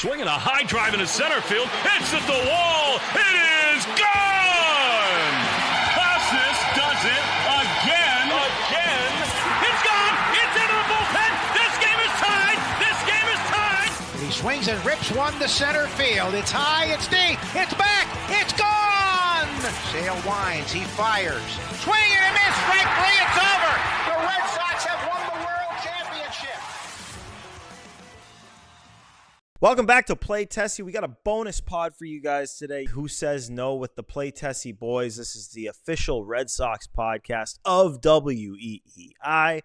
Swinging a high drive into center field. Hits at the wall. It is gone! Costas does it again. It's gone! It's into the bullpen! This game is tied! This game is tied! He swings and rips one to center field. It's high, it's deep, it's back, it's gone! Sale winds, he fires. Swing and a miss, strike three, it's over! The Red Sox have won the World Championship! Welcome back to Play Tessie. We got a bonus pod for you guys today. Who Says No with the Play Tessie boys. This is the official Red Sox podcast of WEEI.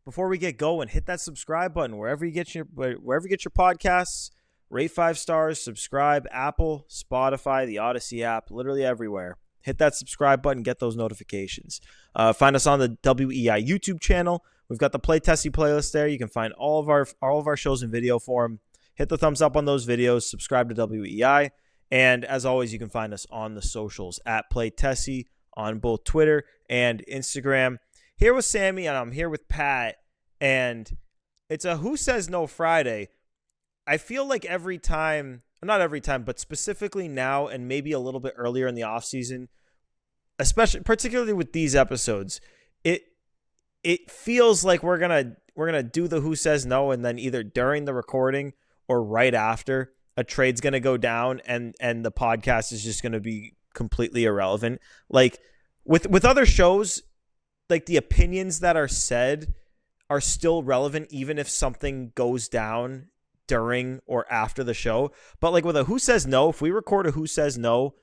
Before we get going, hit that subscribe button wherever you get your podcasts. Rate 5 stars, subscribe, Apple, Spotify, the Odyssey app, literally everywhere. Hit that subscribe button, get those notifications. Find us on the WEI YouTube channel. We've got the Play Tessie playlist there. You can find all of our shows in video form. Hit the thumbs up on those videos, subscribe to WEI, and as always, you can find us on the socials at Play Tessie on both Twitter and Instagram. Here with Sammy, and I'm here with Pat, and it's a Who Says No Friday. I feel like every time, not every time, but specifically now and maybe a little bit earlier in the offseason, particularly with these episodes, it feels like we're gonna do the Who Says No, and then either during the recording or right after, a trade's going to go down and the podcast is just going to be completely irrelevant. Like with other shows, like the opinions that are said are still relevant even if something goes down during or after the show. But like with a Who Says No, if we record a Who Says No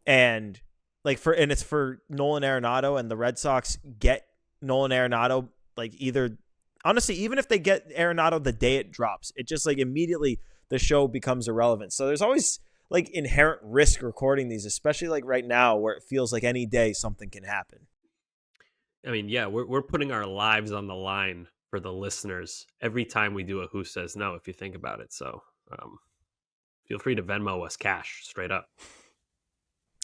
and it's for Nolan Arenado and the Red Sox get Nolan Arenado, like either honestly, even if they get Arenado the day it drops, it just like immediately the show becomes irrelevant. So there's always like inherent risk recording these, especially like right now where it feels like any day something can happen. I mean, yeah, we're putting our lives on the line for the listeners every time we do a Who Says No, if you think about it. So feel free to Venmo us cash straight up.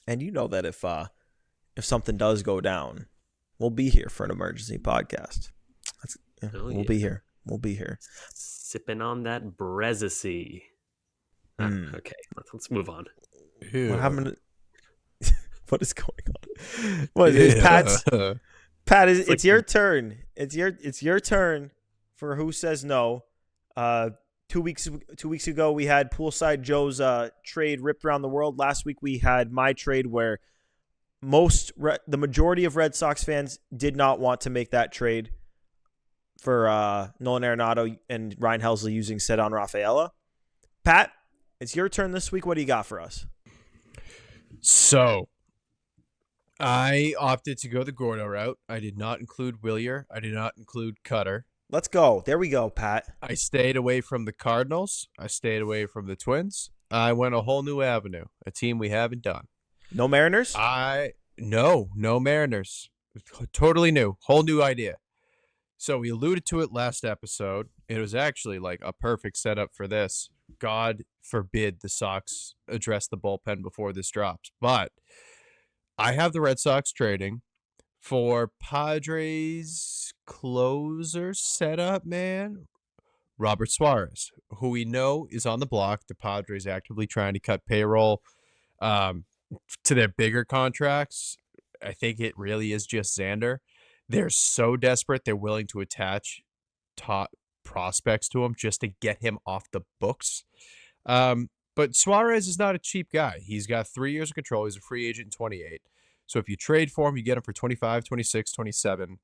And you know that if something does go down, we'll be here for an emergency podcast. We'll be here. We'll be here. Sipping on that Brezacy. Okay, let's move on. Ew. What happened? What is going on? What is Pat's? Pat, it's your turn. It's your turn for Who Says No. 2 weeks ago, we had Poolside Joe's trade ripped around the world. Last week, we had my trade where the majority of Red Sox fans did not want to make that trade for Nolan Arenado and Ryan Helsley using Cedon Rafaela. Pat, it's your turn this week. What do you got for us? So, I opted to go the Gordo route. I did not include Willier. I did not include Cutter. Let's go. There we go, Pat. I stayed away from the Cardinals. I stayed away from the Twins. I went a whole new avenue, a team we haven't done. No Mariners? No Mariners. Totally new. Whole new idea. So we alluded to it last episode. It was actually like a perfect setup for this. God forbid the Sox address the bullpen before this drops. But I have the Red Sox trading for Padres closer setup, man. Robert Suarez, who we know is on the block. The Padres actively trying to cut payroll to their bigger contracts. I think it really is just Xander. They're so desperate, they're willing to attach top prospects to him just to get him off the books. But Suarez is not a cheap guy. He's got 3 years of control. He's a free agent in 28. So if you trade for him, you get him for 25, 26, 27,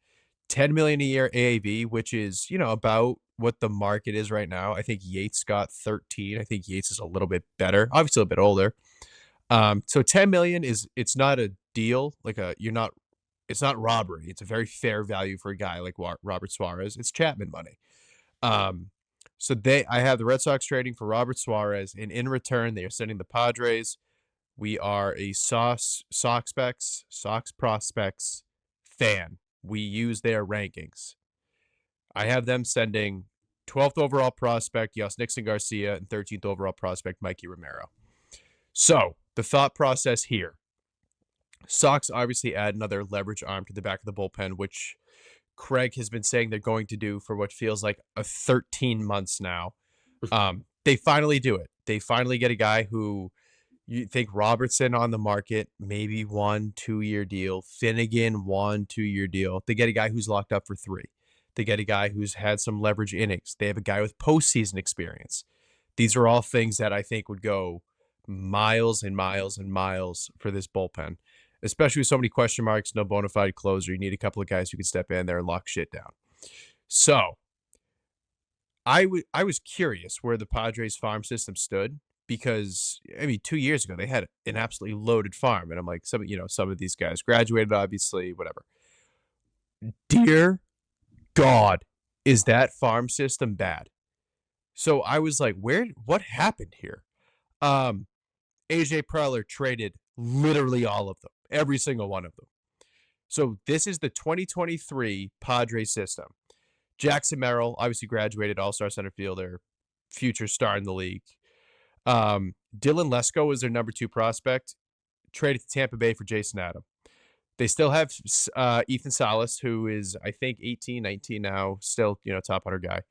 $10 million a year AAV, which is, about what the market is right now. I think Yates got 13. I think Yates is a little bit better, obviously a bit older. So 10 million it's not a deal. It's not robbery. It's a very fair value for a guy like Robert Suarez. It's Chapman money. So I have the Red Sox trading for Robert Suarez, and in return, they are sending the Padres. We are a Sox prospects fan. We use their rankings. I have them sending 12th overall prospect Yasnickson Garcia and 13th overall prospect Mikey Romero. So the thought process here. Sox obviously add another leverage arm to the back of the bullpen, which Craig has been saying they're going to do for what feels like 13 months now. They finally do it. They finally get a guy who you think Robertson on the market, maybe 1-2 year deal. Finnegan 1-2 year deal. They get a guy who's locked up for 3. They get a guy who's had some leverage innings. They have a guy with postseason experience. These are all things that I think would go miles and miles and miles for this bullpen, especially with so many question marks, no bona fide closer. You need a couple of guys who can step in there and lock shit down. So I was curious where the Padres farm system stood because, I mean, 2 years ago they had an absolutely loaded farm, and I'm like, some of these guys graduated, obviously, whatever. Dear God, is that farm system bad? So I was like, what happened here? AJ Preller traded literally all of them, every single one of them. So this is the 2023 Padres system. Jackson Merrill, obviously graduated all-star center fielder, future star in the league. Dylan Lesko was their number 2 prospect, traded to Tampa Bay for Jason Adam. They still have Ethan Salas, who is, I think, 18, 19 now, still, top 100 guy.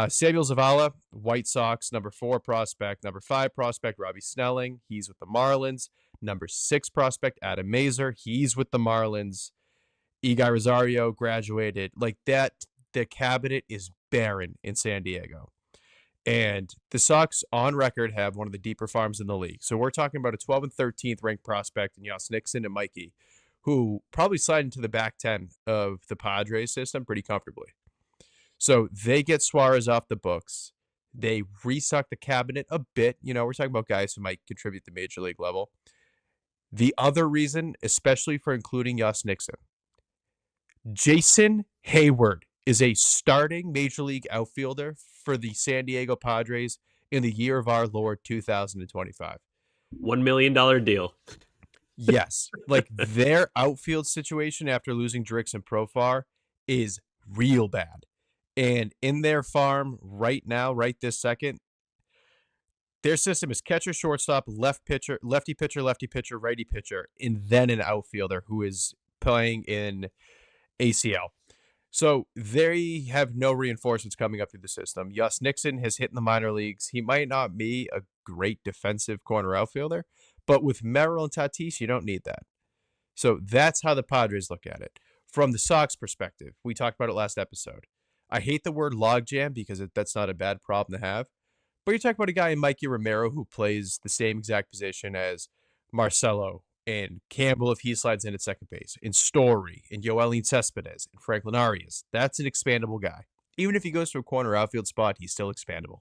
Samuel Zavala, White Sox, number 4 prospect. Number 5 prospect, Robbie Snelling. He's with the Marlins. Number 6 prospect, Adam Mazer. He's with the Marlins. Eguy Rosario graduated. Like that, the cabinet is barren in San Diego. And the Sox, on record, have one of the deeper farms in the league. So we're talking about a 12th and 13th ranked prospect in Yoss Nixon and Mikey, who probably slide into the back 10 of the Padres system pretty comfortably. So they get Suarez off the books. They restock the cabinet a bit. We're talking about guys who might contribute to major league level. The other reason, especially for including Yoss Nixon, Jason Hayward is a starting major league outfielder for the San Diego Padres in the year of our Lord 2025. $1 million deal. Yes. Like their outfield situation after losing Drix and Profar is real bad. And in their farm right now, right this second, their system is catcher, shortstop, lefty pitcher, righty pitcher, and then an outfielder who is playing in ACL. So they have no reinforcements coming up through the system. Yoss Nixon has hit in the minor leagues. He might not be a great defensive corner outfielder, but with Merrill and Tatis, you don't need that. So that's how the Padres look at it. From the Sox perspective, we talked about it last episode. I hate the word logjam because that's not a bad problem to have. But you're talking about a guy in Mikey Romero who plays the same exact position as Marcelo and Campbell if he slides in at second base, and Story, and Yoelin Cespedes, and Franklin Arias. That's an expandable guy. Even if he goes to a corner outfield spot, he's still expandable.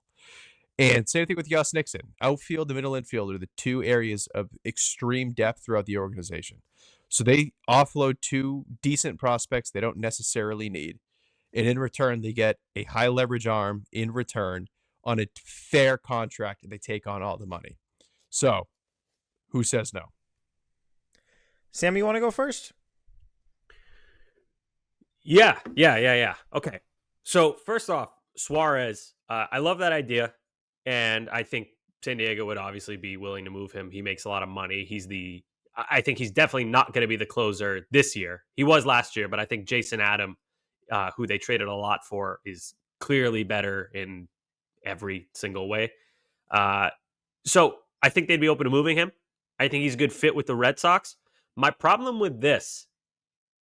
And same thing with Yoss Nixon. Outfield and middle infield are the 2 areas of extreme depth throughout the organization. So they offload 2 decent prospects they don't necessarily need. And in return, they get a high leverage arm in return on a fair contract, and they take on all the money. So, who says no? Sam, you want to go first? Yeah. Okay. So first off, Suarez, I love that idea. And I think San Diego would obviously be willing to move him. He makes a lot of money. I think he's definitely not going to be the closer this year. He was last year, but I think Jason Adam, who they traded a lot for, is clearly better in every single way. So I think they'd be open to moving him. I think he's a good fit with the Red Sox. My problem with this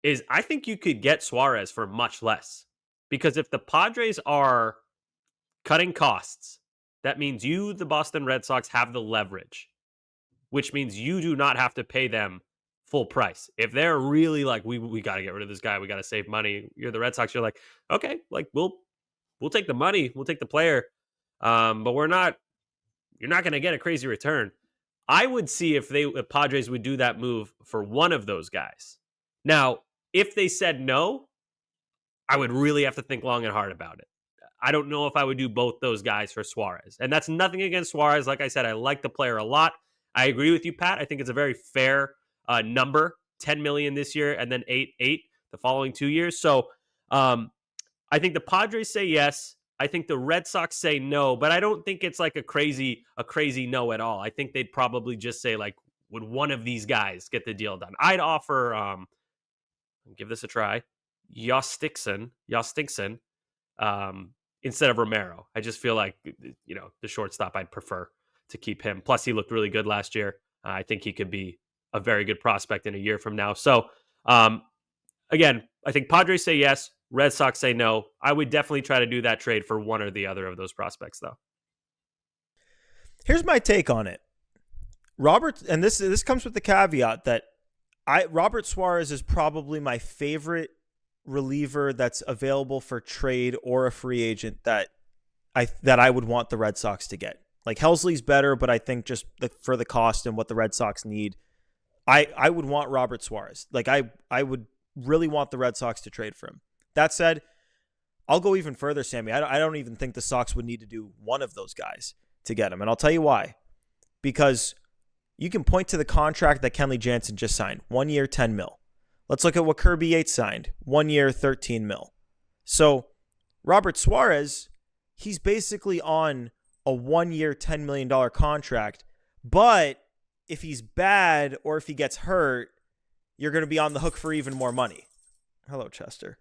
is I think you could get Suarez for much less, because if the Padres are cutting costs, that means you, the Boston Red Sox, have the leverage, which means you do not have to pay them full price. If they're really like, we got to get rid of this guy, we got to save money, you're the Red Sox, you're like, okay, like we'll take the money, we'll take the player, but you're not going to get a crazy return. I would see if the Padres would do that move for one of those guys. Now, if they said no, I would really have to think long and hard about it. I don't know if I would do both those guys for Suarez. And that's nothing against Suarez. Like I said, I like the player a lot. I agree with you, Pat. I think it's a very fair number, $10 million this year and then $8 the following 2 years. So I think the Padres say yes. I think the Red Sox say no, but I don't think it's like a crazy no at all. I think they'd probably just say, like, would one of these guys get the deal done? I'd offer, give this a try, Yoss Nixon, instead of Romero. I just feel like, the shortstop I'd prefer to keep him. Plus, he looked really good last year. I think he could be a very good prospect in a year from now. So, again, I think Padres say yes. Red Sox say no. I would definitely try to do that trade for one or the other of those prospects, though. Here's my take on it. Robert, and this comes with the caveat that Robert Suarez is probably my favorite reliever that's available for trade or a free agent that I would want the Red Sox to get. Like, Helsley's better, but I think just for the cost and what the Red Sox need, I would want Robert Suarez. Like, I would really want the Red Sox to trade for him. That said, I'll go even further, Sammy. I don't even think the Sox would need to do one of those guys to get him. And I'll tell you why. Because you can point to the contract that Kenley Jansen just signed. 1 year, $10 million. Let's look at what Kirby Yates signed. 1 year, $13 million. So Robert Suarez, he's basically on a 1 year, $10 million contract. But if he's bad or if he gets hurt, you're going to be on the hook for even more money. Hello, Chester.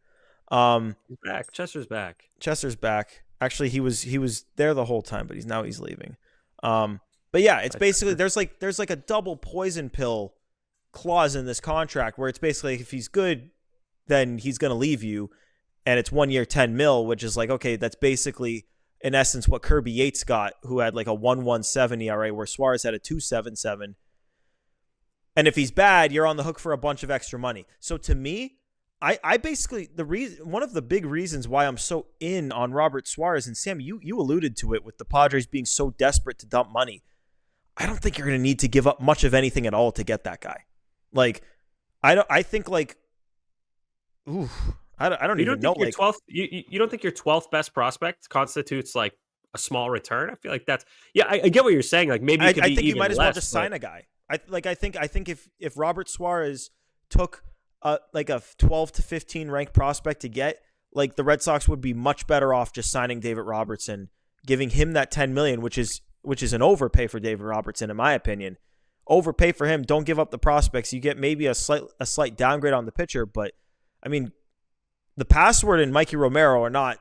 He's back. Chester's back. Chester's back. Actually, he was there the whole time, but he's leaving. But yeah, it's basically there's like a double poison pill clause in this contract where it's basically if he's good, then he's going to leave you, and it's 1 year, $10 million, which is like, okay, that's basically in essence what Kirby Yates got, who had like a 1.17 ERA, where Suarez had a 2.77. And if he's bad, you're on the hook for a bunch of extra money. So to me, I basically one of the big reasons why I'm so in on Robert Suarez, and Sam, you alluded to it with the Padres being so desperate to dump money. I don't think you're going to need to give up much of anything at all to get that guy. Like, I think like, ooh, I don't even know. Like, 12th, you don't think your 12th best prospect constitutes like a small return? I feel like that's I get what you're saying. Like maybe it could be think even you might as less, well just sign a guy. I think if Robert Suarez took like a 12 to 15 ranked prospect to get, like, the Red Sox would be much better off just signing David Robertson, giving him that $10 million, which is an overpay for David Robertson, in my opinion. Overpay for him. Don't give up the prospects. You get maybe a slight downgrade on the pitcher, but I mean, the password and Mikey Romero are not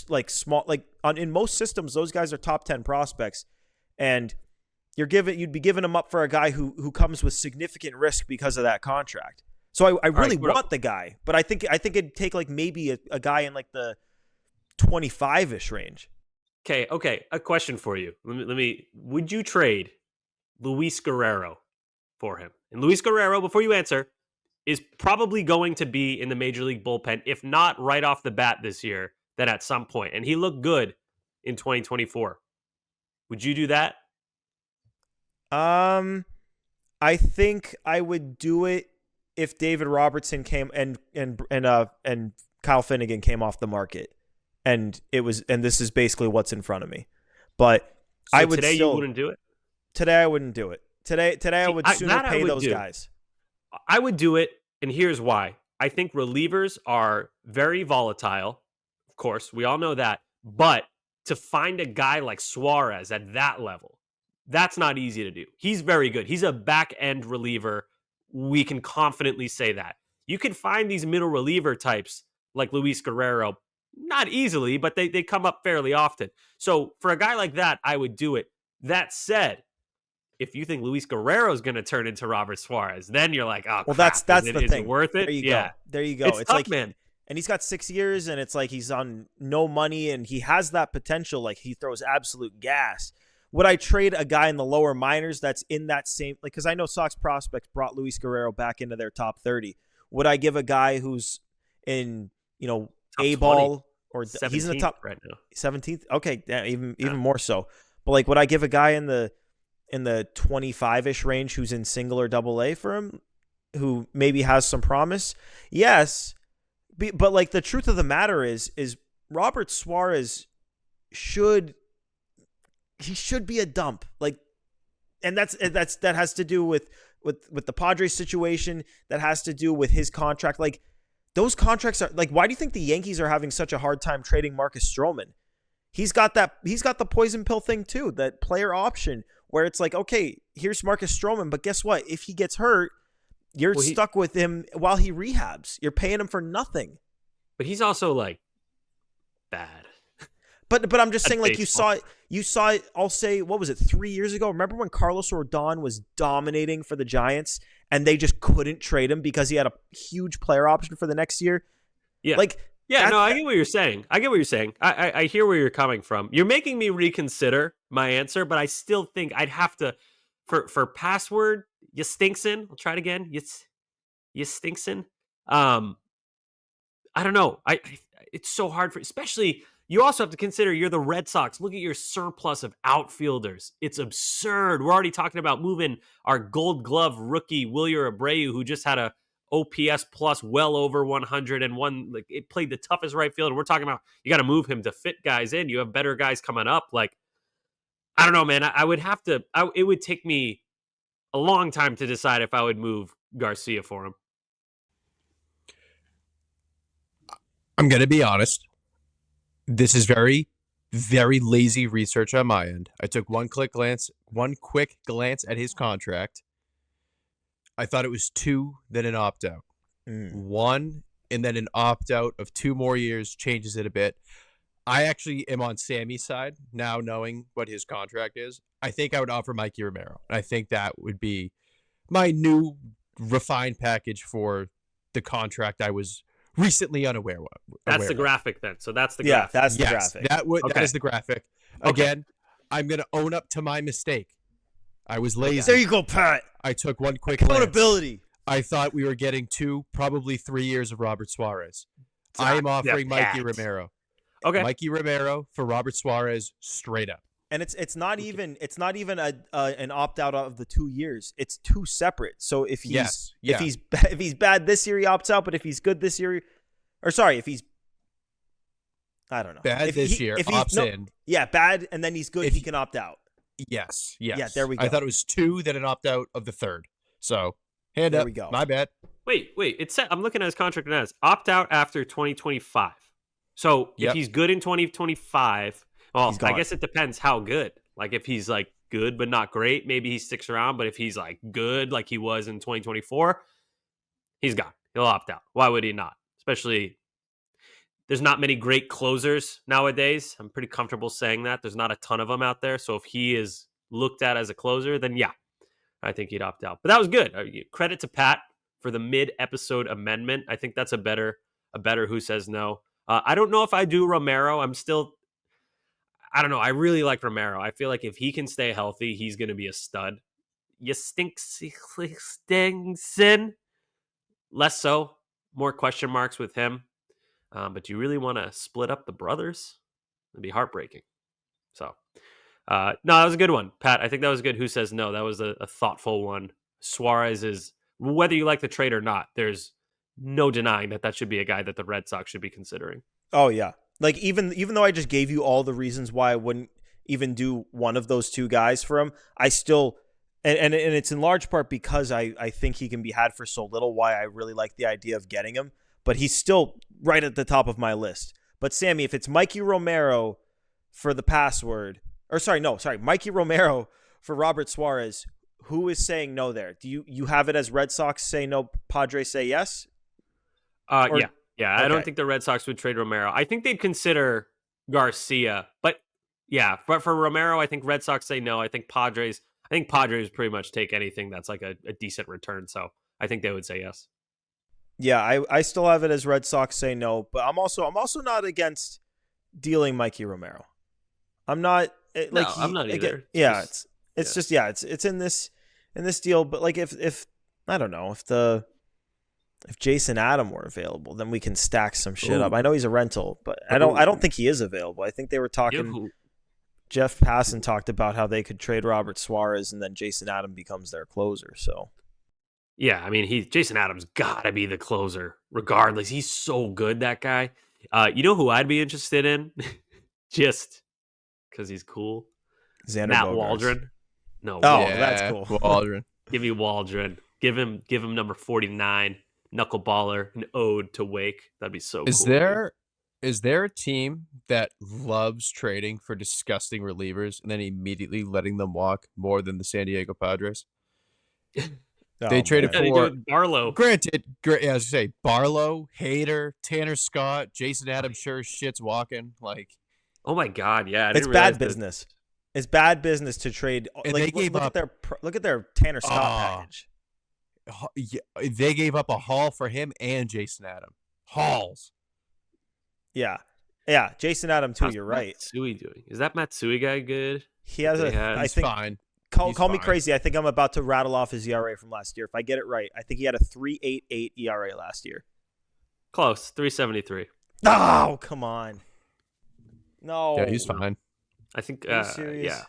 like small. Like in most systems, those guys are top 10 prospects, and you'd be giving them up for a guy who comes with significant risk because of that contract. So I really want the guy, but I think it'd take like maybe a guy in like the 25-ish range. Okay. A question for you. Let me. Would you trade Luis Guerrero for him? And Luis Guerrero, before you answer, is probably going to be in the Major League bullpen, if not right off the bat this year, then at some point. And he looked good in 2024. Would you do that? I think I would do it if David Robertson came and Kyle Finnegan came off the market. And this is basically what's in front of me. But so I would today you wouldn't do it? Today I wouldn't do it. Today I would sooner pay those guys. I would do it, and here's why. I think relievers are very volatile. Of course, we all know that. But to find a guy like Suarez at that level, that's not easy to do. He's very good. He's a back-end reliever. We can confidently say that. You can find these middle reliever types like Luis Guerrero, not easily, but they come up fairly often. So for a guy like that, I would do it. That said, if you think Luis Guerrero is going to turn into Robert Suarez, then you're like, oh, well, crap, that's is the it thing. Worth it? There you go. It's tough, like, man. And he's got 6 years, and it's like he's on no money, and he has that potential. Like, he throws absolute gas. Would I trade a guy in the lower minors that's in that same, like, because I know Sox prospects brought Luis Guerrero back into their top 30. Would I give a guy who's in, top A-ball, or he's in the top right now, 17th? Okay, yeah, even more so. But like, would I give a guy in the 25-ish range who's in single or double A for him, who maybe has some promise? Yes, but like, the truth of the matter is Robert Suarez should be a dump. Like, and that has to do with the Padres situation. That has to do with his contract. Like, those contracts are like, why do you think the Yankees are having such a hard time trading Marcus Stroman? He's got the poison pill thing too, that player option where it's like, okay, here's Marcus Stroman, but guess what? If he gets hurt, you're stuck with him while he rehabs. You're paying him for nothing. But he's also like bad. But I'm just That's saying, like, baseball. you saw it, I'll say, what was it, 3 years ago? Remember when Carlos Rodon was dominating for the Giants and they just couldn't trade him because he had a huge player option for the next year? Yeah. Like, Yeah, no, I get what you're saying. I hear where you're coming from. You're making me reconsider my answer, but I still think I'd have to for password, you stinksin. I'll try it again. You stinksin. I don't know. It's so hard for, especially you also have to consider you're the Red Sox. Look at your surplus of outfielders. It's absurd. We're already talking about moving our Gold Glove rookie Wilyer Abreu, who just had a OPS plus well over 100 and one. Like, it played the toughest right field. And we're talking about you got to move him to fit guys in. You have better guys coming up. Like, I don't know, man. I would have to. It would take me a long time to decide if I would move Garcia for him. I'm going to be honest. This is very, very lazy research on my end. I took one quick glance at his contract. I thought it was 2, then an opt-out. 1, and then an opt-out of 2 more years changes it a bit. I actually am on Sammy's side now, knowing what his contract is. I think I would offer Mikey Romero. I think that would be my new refined package for the contract I was recently unaware of. That's the graphic then. So that's the yeah, graphic. that's the graphic. That is the graphic. Again, I'm going to own up to my mistake. I was lazy. There you go, Pat. I took one quick glance. Accountability. I thought we were getting 2, probably 3 years of Robert Suarez. I am offering Mikey Romero. Okay. Mikey Romero for Robert Suarez, straight up. And it's not even an opt out of the 2 years. It's 2 separate. So if he's bad this year, he opts out. But if he's good this year, if he's I don't know bad this year, opts in. Yeah, bad, and then he's good. He can opt out. Yes. Yeah, there we go. I thought it was 2, then an opt out of the 3rd. So hand there up. We go. My bad. Wait. It's I'm looking at his contract now. It's opt out after 2025. So if he's good in 2025, well, I guess it depends how good. Like if he's like good but not great, maybe he sticks around. But if he's like good, like he was in 2024, he's gone. He'll opt out. Why would he not? Especially, there's not many great closers nowadays. I'm pretty comfortable saying that. There's not a ton of them out there. So if he is looked at as a closer, then yeah, I think he'd opt out. But that was good. Credit to Pat for the mid-episode amendment. I think that's a better Who Says No. I don't know if I do Romero. I don't know. I really like Romero. I feel like if he can stay healthy, he's going to be a stud. You Stinksin. Less so. More question marks with him. But do you really want to split up the brothers? It'd be heartbreaking. So, no, that was a good one, Pat. I think that was good. Who Says No? That was a thoughtful one. Suarez is, whether you like the trade or not, there's no denying that should be a guy that the Red Sox should be considering. Oh yeah, like even though I just gave you all the reasons why I wouldn't even do one of those 2 guys for him, I still and it's in large part because I think he can be had for so little. Why I really like the idea of getting him, but he's still right at the top of my list. But Sammy, if it's Mikey Romero for the password, Mikey Romero for Robert Suarez, who is saying no there? Do you have it as Red Sox say no, Padres say yes? Yeah. Okay. I don't think the Red Sox would trade Romero. I think they'd consider Garcia, but yeah, but for Romero, I think Red Sox say no. I think Padres pretty much take anything that's like a decent return. So I think they would say yes. Yeah, I still have it as Red Sox say no, but I'm also not against dealing Mikey Romero. I'm not I'm not either. It's in this deal, but like if I don't know, if Jason Adam were available, then we can stack some shit up. I know he's a rental, but I don't think he is available. I think they were talking. Jeff Passan talked about how they could trade Robert Suarez and then Jason Adam becomes their closer. So yeah, I mean Jason Adams gotta be the closer regardless. He's so good, that guy. You know who I'd be interested in, just because he's cool. Xander Matt Bogaerts. Waldron. No, that's cool. Waldron. Give me Waldron. Give him number 49. Knuckleballer, an ode to Wake. That'd be so cool. Is there a team that loves trading for disgusting relievers and then immediately letting them walk more than the San Diego Padres? They traded for Barlow. Granted, as I say, Barlow, Hader, Tanner Scott, Jason Adams, sure as shit's walking. Like, Oh my God, yeah, I It's didn't bad realize that. business. It's bad business to trade. And like, they gave look up- look at their Tanner Scott Oh. package. Yeah, they gave up a haul for him and Jason Adam. Hauls. Yeah, Jason Adam too. How's You're right. Matsui doing? Is that Matsui guy good? He has They a. had- I He's think. fine. Call He's me fine. crazy. I think I'm about to rattle off his ERA from last year. If I get it right, I think he had a 3.88 ERA last year. Close, 373. Oh, come on. No. Yeah, he's fine. I think. Are you serious? Yeah,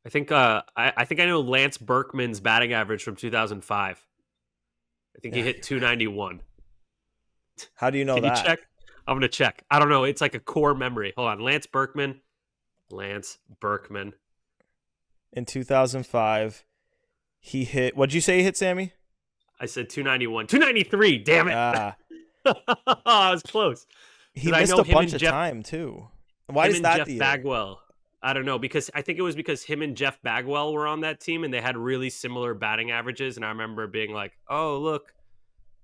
I think. I think I know Lance Berkman's batting average from 2005. I think he hit 291. How do you know Can that? you check? I'm gonna check. I don't know. It's like a core memory. Hold on, Lance Berkman. In 2005, he hit. What'd you say he hit, Sammy? I said 291. 293. Damn it! I was close. He 'Cause I missed know a him and bunch of Jeff- time too. Why him is and that Jeff the year? Bagwell? I don't know, because I think it was because him and Jeff Bagwell were on that team and they had really similar batting averages. And I remember being like, "Oh, look,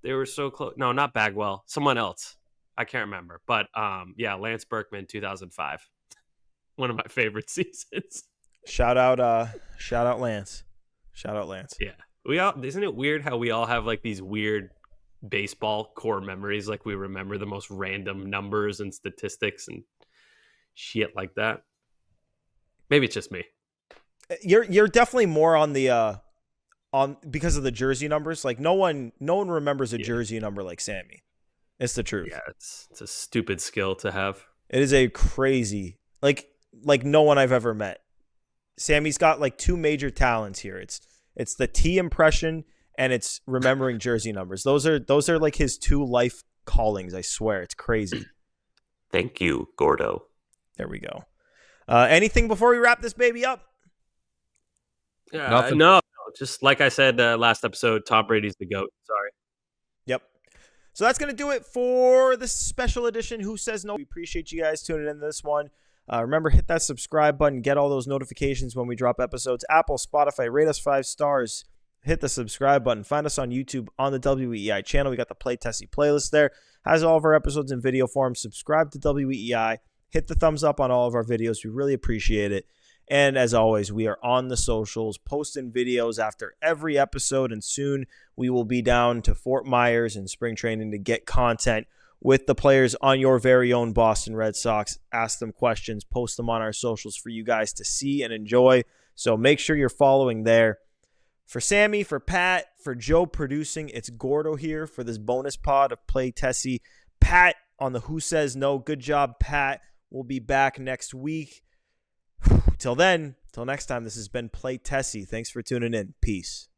they were so close." No, not Bagwell, someone else. I can't remember, but yeah, Lance Berkman, 2005, one of my favorite seasons. Shout out Lance. Shout out Lance. Yeah, we all. Isn't it weird how we all have like these weird baseball core memories? Like we remember the most random numbers and statistics and shit like that. Maybe it's just me. You're definitely more on the on because of the jersey numbers. Like no one remembers a jersey number like Sammy. It's the truth. Yeah, it's a stupid skill to have. It is a crazy like no one I've ever met. Sammy's got like two major talents here. It's the T impression and it's remembering jersey numbers. Those are like his two life callings. I swear, it's crazy. Thank you, Gordo. There we go. Anything before we wrap this baby up? Nothing. No, just like I said last episode, Tom Brady's the GOAT. Sorry. Yep. So that's going to do it for this special edition Who Says No. We appreciate you guys tuning in to this one. Remember, hit that subscribe button. Get all those notifications when we drop episodes. Apple, Spotify, rate us 5 stars. Hit the subscribe button. Find us on YouTube on the WEI channel. We got the Play Tessie playlist there. Has all of our episodes in video form. Subscribe to WEI. Hit the thumbs up on all of our videos. We really appreciate it. And as always, we are on the socials, posting videos after every episode. And soon we will be down to Fort Myers in spring training to get content with the players on your very own Boston Red Sox. Ask them questions, post them on our socials for you guys to see and enjoy. So make sure you're following there. For Sammy, for Pat, for Joe producing, it's Gordo here for this bonus pod of Play Tessie. Pat on the Who Says No. Good job, Pat. We'll be back next week. Till then, till next time, this has been Play Tessie. Thanks for tuning in. Peace.